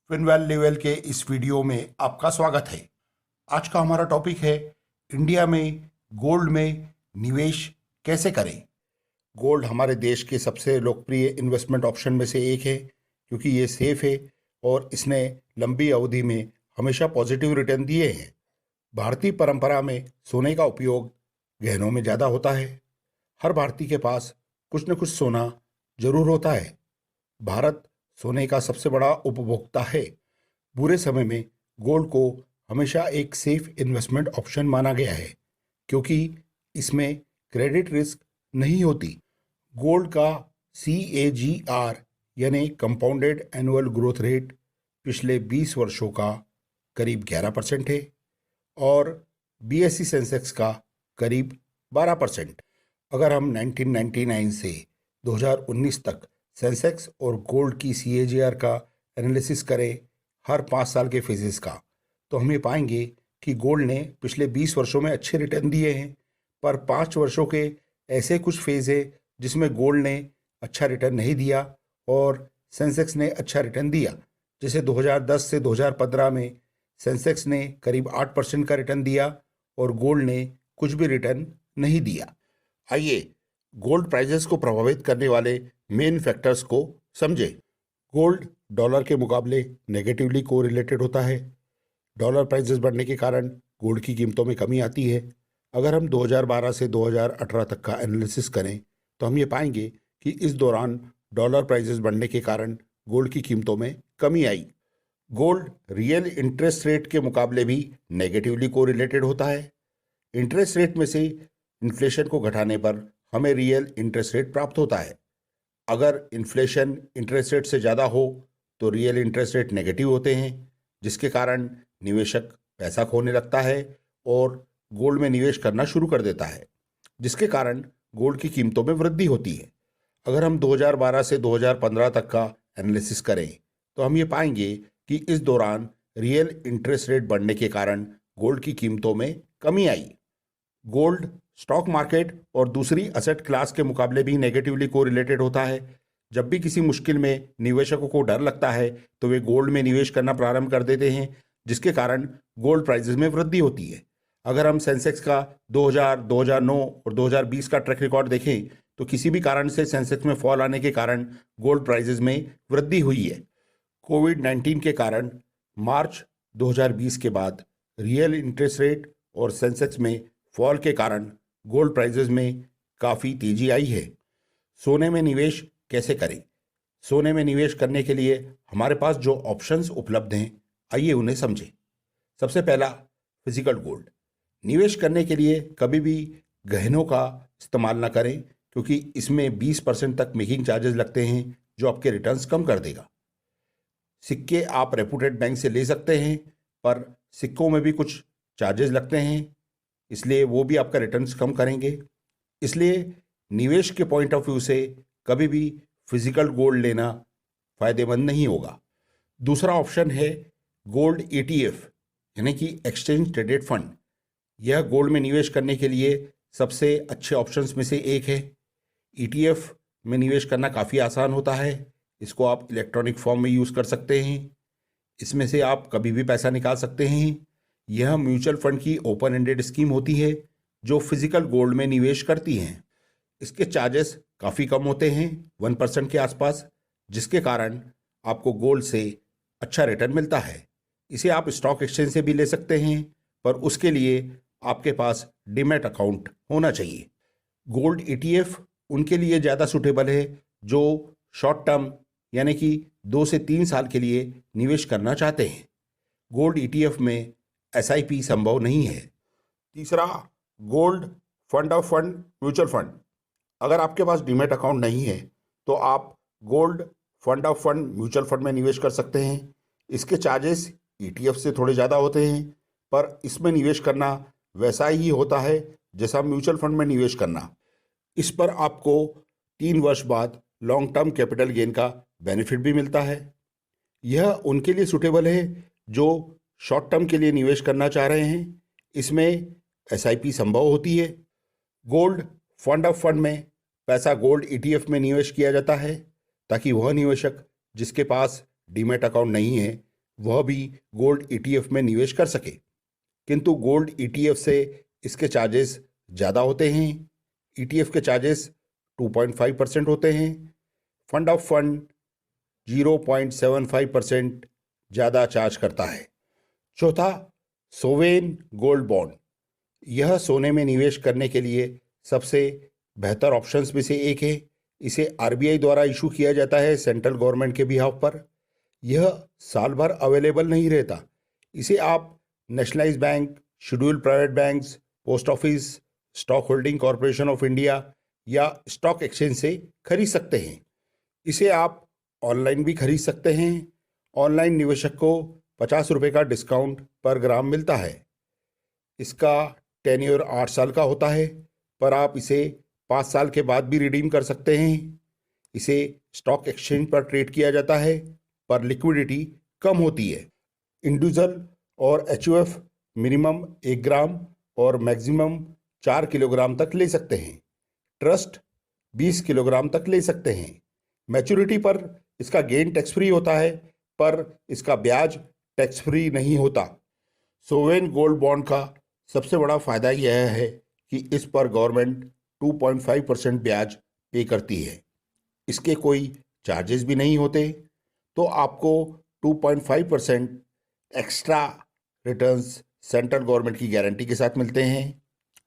फिनवेल level के इस video में आपका स्वागत है। आज का हमारा टॉपिक है इंडिया में गोल्ड में निवेश कैसे करें। गोल्ड हमारे देश के सबसे लोकप्रिय इन्वेस्टमेंट ऑप्शन में से एक है क्योंकि ये सेफ है और इसने लंबी अवधि में हमेशा पॉजिटिव रिटर्न दिए हैं। भारतीय परंपरा में सोने का उपयोग गहनों में ज़्यादा होता है। हर भारतीय के पास कुछ न कुछ सोना जरूर होता है। भारत सोने का सबसे बड़ा उपभोक्ता है। बुरे समय में गोल्ड को हमेशा एक सेफ इन्वेस्टमेंट ऑप्शन माना गया है क्योंकि इसमें क्रेडिट रिस्क नहीं होती। गोल्ड का CAGR यानी कंपाउंडेड एनुअल ग्रोथ रेट पिछले 20 वर्षों का करीब 11% है और BSE सेंसेक्स का करीब 12%। अगर हम 1999 से 2019 तक सेंसेक्स और गोल्ड की CAGR का एनालिसिस करें हर 5 साल के फेजेस का, तो हम ये पाएंगे कि गोल्ड ने पिछले 20 वर्षों में अच्छे रिटर्न दिए हैं, पर 5 वर्षों के ऐसे कुछ फेज है जिसमें गोल्ड ने अच्छा रिटर्न नहीं दिया और सेंसेक्स ने अच्छा रिटर्न दिया। जैसे 2010 से 2015 में सेंसेक्स ने करीब 8% का रिटर्न दिया और गोल्ड ने कुछ भी रिटर्न नहीं दिया। आइए गोल्ड प्राइजेस को प्रभावित करने वाले मेन फैक्टर्स को समझे। गोल्ड डॉलर के मुकाबले नेगेटिवली कोरिलेटेड होता है। डॉलर प्राइसेस बढ़ने के कारण गोल्ड की कीमतों में कमी आती है। अगर हम 2012 से 2018 तक का एनालिसिस करें तो हम ये पाएंगे कि इस दौरान डॉलर प्राइसेस बढ़ने के कारण गोल्ड की कीमतों में कमी आई। गोल्ड रियल इंटरेस्ट रेट के मुकाबले भी नेगेटिवली कोरिलेटेड होता है। इंटरेस्ट रेट में से इन्फ्लेशन को घटाने पर हमें रियल इंटरेस्ट रेट प्राप्त होता है। अगर इन्फ्लेशन इंटरेस्ट रेट से ज़्यादा हो तो रियल इंटरेस्ट रेट नेगेटिव होते हैं, जिसके कारण निवेशक पैसा खोने लगता है और गोल्ड में निवेश करना शुरू कर देता है, जिसके कारण गोल्ड की कीमतों में वृद्धि होती है। अगर हम 2012 से 2015 तक का एनालिसिस करें तो हम ये पाएंगे कि इस दौरान रियल इंटरेस्ट रेट बढ़ने के कारण गोल्ड की कीमतों में कमी आई। गोल्ड स्टॉक मार्केट और दूसरी असेट क्लास के मुकाबले भी नेगेटिवली कोरिलेटेड होता है। जब भी किसी मुश्किल में निवेशकों को डर लगता है तो वे गोल्ड में निवेश करना प्रारंभ कर देते हैं, जिसके कारण गोल्ड प्राइसेस में वृद्धि होती है। अगर हम सेंसेक्स का 2000, 2009 और 2020 का ट्रैक रिकॉर्ड देखें तो किसी भी कारण से सेंसेक्स में फॉल आने के कारण गोल्ड प्राइसेस में वृद्धि हुई है। कोविड-19 के कारण मार्च 2020 के बाद रियल इंटरेस्ट रेट और सेंसेक्स में फॉल के कारण गोल्ड प्राइसेस में काफ़ी तेजी आई है। सोने में निवेश कैसे करें? सोने में निवेश करने के लिए हमारे पास जो ऑप्शंस उपलब्ध हैं, आइए उन्हें समझें। सबसे पहला, फिजिकल गोल्ड। निवेश करने के लिए कभी भी गहनों का इस्तेमाल ना करें क्योंकि इसमें 20% तक मेकिंग चार्जेस लगते हैं जो आपके रिटर्न्स कम कर देगा। सिक्के आप रेपुटेड बैंक से ले सकते हैं, पर सिक्कों में भी कुछ चार्जेस लगते हैं, इसलिए वो भी आपका रिटर्न्स कम करेंगे। इसलिए निवेश के पॉइंट ऑफ व्यू से कभी भी फिजिकल गोल्ड लेना फ़ायदेमंद नहीं होगा। दूसरा ऑप्शन है गोल्ड ETF यानी कि एक्सचेंज ट्रेडेड फंड। यह गोल्ड में निवेश करने के लिए सबसे अच्छे ऑप्शंस में से एक है। ETF में निवेश करना काफ़ी आसान होता है। इसको आप इलेक्ट्रॉनिक फॉर्म में यूज़ कर सकते हैं। इसमें से आप कभी भी पैसा निकाल सकते हैं। यह म्यूचुअल फंड की ओपन एंडेड स्कीम होती है जो फिजिकल गोल्ड में निवेश करती हैं। इसके चार्जेस काफ़ी कम होते हैं, 1% के आसपास, जिसके कारण आपको गोल्ड से अच्छा रिटर्न मिलता है। इसे आप स्टॉक एक्सचेंज से भी ले सकते हैं, पर उसके लिए आपके पास डीमैट अकाउंट होना चाहिए। गोल्ड ETF उनके लिए ज़्यादा सूटेबल है जो शॉर्ट टर्म यानी कि 2 से 3 साल के लिए निवेश करना चाहते हैं। गोल्ड ETF में SIP संभव नहीं है। तीसरा, gold fund of fund mutual fund. अगर आपके पास डीमैट अकाउंट नहीं है तो आप gold fund of fund mutual fund में निवेश कर सकते हैं। इसके चार्जेस ETF से थोड़े ज़्यादा होते हैं, पर इसमें निवेश करना वैसा ही होता है जैसा म्यूचुअल फंड में निवेश करना। इस पर आपको 3 वर्ष बाद लॉन्ग टर्म कैपिटल गेन का बेनिफिट भी मिलता है। यह उनके लिए सूटेबल है जो शॉर्ट टर्म के लिए निवेश करना चाह रहे हैं। इसमें SIP संभव होती है। गोल्ड फंड ऑफ फंड में पैसा गोल्ड ETF में निवेश किया जाता है ताकि वह निवेशक जिसके पास डीमैट अकाउंट नहीं है वह भी गोल्ड ईटीएफ में निवेश कर सके। किंतु गोल्ड ईटीएफ से इसके चार्जेस ज़्यादा होते हैं। ईटीएफ के चार्जेस 2.5% होते हैं। फंड ऑफ फंड 0.75% ज़्यादा चार्ज करता है। चौथा, सोवेन गोल्ड बॉन्ड। यह सोने में निवेश करने के लिए सबसे बेहतर ऑप्शंस में से एक है। इसे आरबीआई द्वारा इशू किया जाता है सेंट्रल गवर्नमेंट के बिहाफ पर। यह साल भर अवेलेबल नहीं रहता। इसे आप nationalise bank, scheduled private banks, post office, stock holding corporation of India या स्टॉक एक्सचेंज से खरीद सकते हैं। इसे आप ऑनलाइन भी खरीद सकते हैं। ऑनलाइन निवेशक को 50 रुपये का डिस्काउंट पर ग्राम मिलता है। इसका टेन्योर 8 साल का होता है, पर आप इसे 5 साल के बाद भी रिडीम कर सकते हैं। इसे स्टॉक एक्सचेंज पर ट्रेड किया जाता है, पर लिक्विडिटी कम होती है। इंडिविजुअल और एचयूएफ मिनिमम 1 ग्राम और मैक्सिमम 4 किलोग्राम तक ले सकते हैं। ट्रस्ट 20 किलोग्राम तक ले सकते हैं। मैच्योरिटी पर इसका गेन टैक्स फ्री होता है, पर इसका ब्याज टैक्स फ्री नहीं होता। सोवेन गोल्ड बॉन्ड का सबसे बड़ा फायदा यह है कि इस पर गवर्नमेंट 2.5% ब्याज पे करती है। इसके कोई चार्जेस भी नहीं होते, तो आपको 2.5% एक्स्ट्रा रिटर्न्स सेंट्रल गवर्नमेंट की गारंटी के साथ मिलते हैं।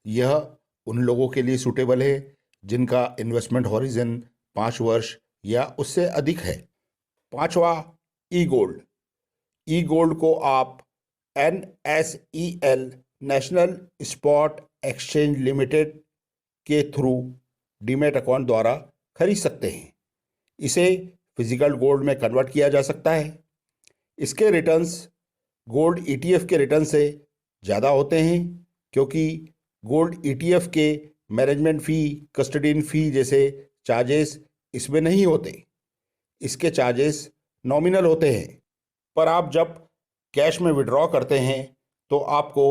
यह उन लोगों के लिए सूटेबल है जिनका इन्वेस्टमेंट हॉरिजन 5 वर्ष या उससे अधिक है। पांचवा, ई गोल्ड। ई गोल्ड को आप NSEL national spot exchange limited के थ्रू डीमैट अकाउंट द्वारा खरीद सकते हैं। इसे फिजिकल गोल्ड में कन्वर्ट किया जा सकता है। इसके रिटर्न्स गोल्ड ईटीएफ के रिटर्न से ज़्यादा होते हैं, क्योंकि गोल्ड ईटीएफ के मैनेजमेंट फ़ी, कस्टडियन फ़ी जैसे चार्जेस इसमें नहीं होते। इसके चार्जेस नॉमिनल होते हैं, पर आप जब कैश में विड्रॉ करते हैं तो आपको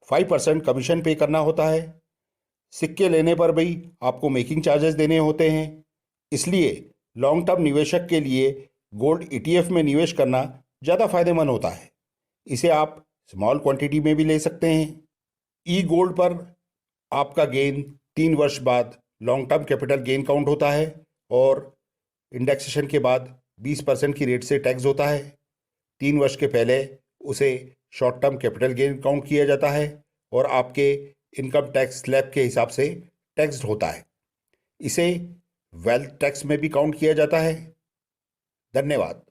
5% कमीशन पे करना होता है। सिक्के लेने पर भी आपको मेकिंग चार्जेस देने होते हैं। इसलिए लॉन्ग टर्म निवेशक के लिए गोल्ड ईटीएफ में निवेश करना ज़्यादा फायदेमंद होता है। इसे आप स्मॉल क्वांटिटी में भी ले सकते हैं। ई गोल्ड पर आपका गेन 3 वर्ष बाद long term capital gain count होता है और इंडेक्सेशन के बाद 20% की रेट से टैक्स होता है। 3 वर्ष के पहले उसे short term capital gain count किया जाता है और आपके इनकम टैक्स स्लैब के हिसाब से टैक्स होता है। इसे वेल्थ टैक्स में भी काउंट किया जाता है। धन्यवाद।